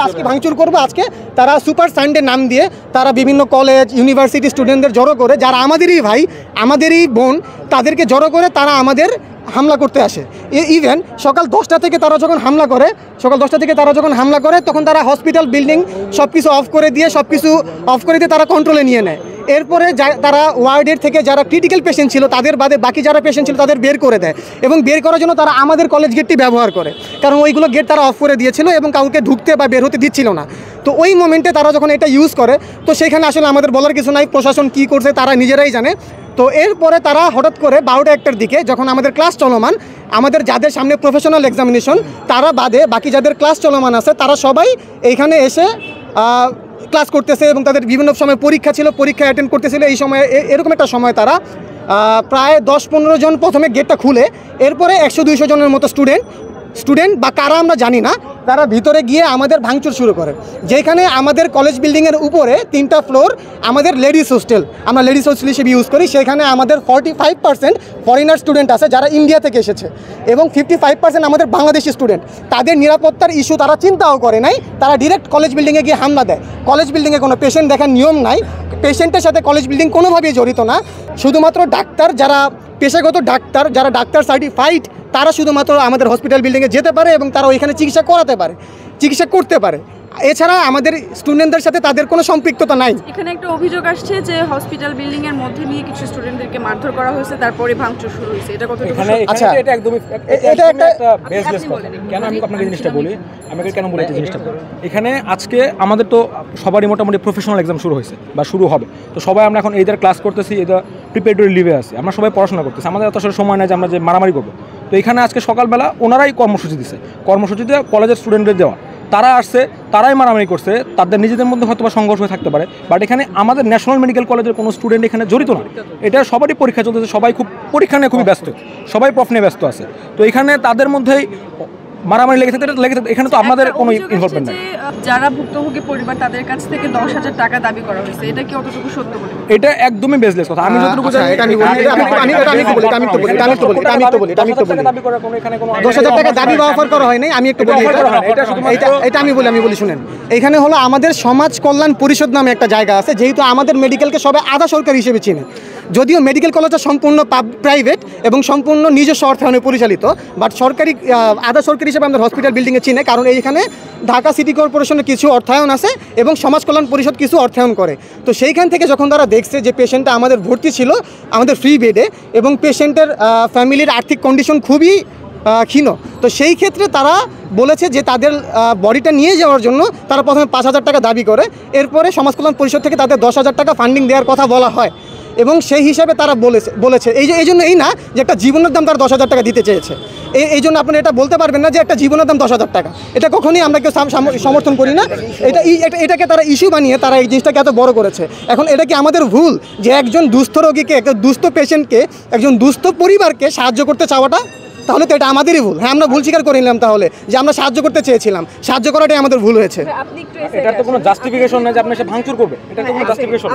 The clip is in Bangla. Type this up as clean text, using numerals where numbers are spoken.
আজকে ভাঙচুর করবো। আজকে তারা সুপার সানডে নাম দিয়ে তারা বিভিন্ন কলেজ ইউনিভার্সিটি স্টুডেন্টদের জড়ো করে, যারা আমাদেরই ভাই আমাদেরই বোন, তাদেরকে জড়ো করে তারা আমাদের হামলা করতে আসে। ইভেন সকাল 10টা থেকে তারা যখন হামলা করে তখন তারা হসপিটাল বিল্ডিং সব কিছু অফ করে দিয়ে তারা কন্ট্রোলে নিয়ে নেয়। এরপরে তারা ওয়ার্ডের থেকে যারা ক্রিটিক্যাল পেশেন্ট ছিল তাদের বাদে বাকি যারা পেশেন্ট ছিল তাদের বের করে দেয়, এবং বের করার জন্য তারা আমাদের কলেজ গেটটি ব্যবহার করে, কারণ ওইগুলো গেট তারা অফ করে দিয়েছিল এবং কাউকে ঢুকতে বা বের হতে দিচ্ছিল না। তো ওই মোমেন্টে তারা যখন এটা ইউজ করে, তো সেখানে আসলে আমাদের বলার কিছু নাই, প্রশাসন কী করছে তারা নিজেরাই জানে। তো এরপরে তারা হঠাৎ করে 12টা 1টার দিকে যখন আমাদের ক্লাস চলমান, আমাদের যাদের সামনে প্রফেশনাল এক্সামিনেশন তারা বাদে বাকি যাদের ক্লাস চলমান আছে তারা সবাই এইখানে এসে ক্লাস করতেছে, এবং তাদের বিভিন্ন সময় পরীক্ষা ছিল, পরীক্ষা অ্যাটেন্ড করতেছিল। এই সময় এরকম একটা সময় তারা প্রায় 10-15 জন প্রথমে গেটটা খুলে, এরপরে 100-200 জনের মতো স্টুডেন্ট বা কারা আমরা জানি না, তারা ভিতরে গিয়ে আমাদের ভাঙচুর শুরু করে। যেখানে আমাদের কলেজ বিল্ডিংয়ের উপরে 3টা ফ্লোর আমাদের লেডিস হোস্টেল, আমরা লেডিস হোস্টেল হিসেবে ইউজ করি। সেখানে আমাদের 45% ফরেনার স্টুডেন্ট আছে যারা ইন্ডিয়া থেকে এসেছে, এবং 55% আমাদের বাংলাদেশি স্টুডেন্ট। তাদের নিরাপত্তার ইস্যু তারা চিন্তাও করে নাই, তারা ডিরেক্ট কলেজ বিল্ডিংয়ে গিয়ে হামলা দেয়। কলেজ বিল্ডিংয়ে কোনো পেশেন্ট দেখার নিয়ম নাই, পেশেন্টের সাথে কলেজ বিল্ডিং কোনোভাবেই জড়িত না। শুধুমাত্র ডাক্তার, যারা পেশাগত ডাক্তার, যারা ডাক্তার সার্টিফাইড, তারা শুধুমাত্র আমাদের হসপিটাল বিল্ডিংয়ে যেতে পারে এবং তারা ওইখানে চিকিৎসা করতে পারে। এছাড়া আমাদের স্টুডেন্টদের সাথে তাদের কোনো সম্পৃক্ততা নাই। এখানে একটা অভিযোগ আসছে যে হসপিটাল বিল্ডিং এর মধ্যে নিয়ে কিছু স্টুডেন্টদেরকে মারধর করা হয়েছে, তারপরে ভাঙচুর শুরু হয়েছে। এটা কতটুকু সত্যি? আচ্ছা, এটা একদমই একটা বেসলেস কথা। কেন আমি আপনাকে জিনিসটা বলি, আমাকে কেন বলি এই জিনিসটা বলি। এখানে আজকে আমাদের তো সবারই মোটামুটি প্রফেশনাল এক্সাম শুরু হয়েছে বা শুরু হবে। তো সবাই আমরা এখন এইদার ক্লাস করতেছি, এটা প্রিপারেটরি লিভে আছি, আমরা সবাই পড়াশোনা করতেছি, আমাদের এত আসলে সময় নেই যে আমরা যে মারামারি করবো। তো এখানে আজকে সকালবেলা ওনারাই কর্মসূচিতে কলেজের স্টুডেন্টদের দেওয়া, তারা আসছে, তারাই মারামারি করছে, তাদের নিজেদের মধ্যে হয়তো বা সংঘর্ষ হয়ে থাকতে পারে। বাট এখানে আমাদের ন্যাশনাল মেডিকেল কলেজের কোনো স্টুডেন্ট এখানে জড়িত না। এটা সবারই পরীক্ষা চলতেছে, সবাই পরীক্ষা নিয়ে খুবই ব্যস্ত, সবাই প্রফ নিয়ে ব্যস্ত আছে। তো এখানে তাদের মধ্যেই মারামারি লেগে থাকতে এখানে তো আমাদের কোনো ইনভলভমেন্ট নেই। যারা ভুক্তভোগী পরিবার তাদের কাছ থেকে 10,000 টাকা দাবি করা হয়েছে, এটা কি অতটুকু সত্য বলে? এটা একদমই বেসলেস কথা। আমি যতটুকু জানি, এটা আমি বলি, কোনো 10,000 টাকা দাবি বা অফার করা হয় নাই। আমি একটু বলি, এটা আমি বলি শুনেন। এখানে হলো আমাদের সমাজ কল্যাণ পরিষদ নামে একটা জায়গা আছে, যেহেতু আমাদের মেডিকেলকে সবাই আধা সরকারি হিসেবে চিনে, যদিও মেডিকেল কলেজটা সম্পূর্ণ প্রাইভেট এবং সম্পূর্ণ নিজস্ব অর্থায়নে পরিচালিত, বাট আধা সরকারি হিসেবে আমাদের হসপিটাল বিল্ডিংয়ে চিনে, কারণ এইখানে ঢাকা সিটি কর্পোরেশনের কিছু অর্থায়ন আছে এবং সমাজ কল্যাণ পরিষদ কিছু অর্থায়ন করে। তো সেইখান থেকে যখন তারা দেখছে যে পেশেন্টটা আমাদের ভর্তি ছিল আমাদের ফ্রি বেডে, এবং পেশেন্টের ফ্যামিলির আর্থিক কন্ডিশন খুবই ক্ষীণ, তো সেই ক্ষেত্রে তারা বলেছে যে তাদের বডিটা নিয়ে যাওয়ার জন্য তারা প্রথমে 5,000 টাকা দাবি করে, এরপরে সমাজ কল্যাণ পরিষদ থেকে তাদের 10,000 টাকা ফান্ডিং দেওয়ার কথা বলা হয়, এবং সেই হিসাবে তারা বলেছে এই জন্য এই না যে একটা জীবনের দাম তারা 10,000 টাকা দিতে চেয়েছে। এই জন্য আপনি এটা বলতে পারবেন না যে একটা জীবনের দাম 10,000 টাকা, এটা কখনোই আমরা কেউ সমর্থন করি না। এটাকে তারা ইস্যু বানিয়ে তারা এই জিনিসটাকে এত বড় করেছে। এখন এটা কি আমাদের ভুল যে একজন দুস্থ রোগীকে, একটা দুস্থ পেশেন্টকে, একজন দুস্থ পরিবারকে সাহায্য করতে চাওয়াটা? তাহলে তো এটা আমাদেরই ভুল। হ্যাঁ, আমরা ভুল স্বীকার করে নিলাম তাহলে, যে আমরা সাহায্য করতে চেয়েছিলাম, সাহায্য করাটাই আমাদের ভুল হয়েছে। এটার তো কোনো জাস্টিফিকেশন নেই যে আপনি সে ভাঙচুর করবে, এটা তো কোনো জাস্টিফিকেশন।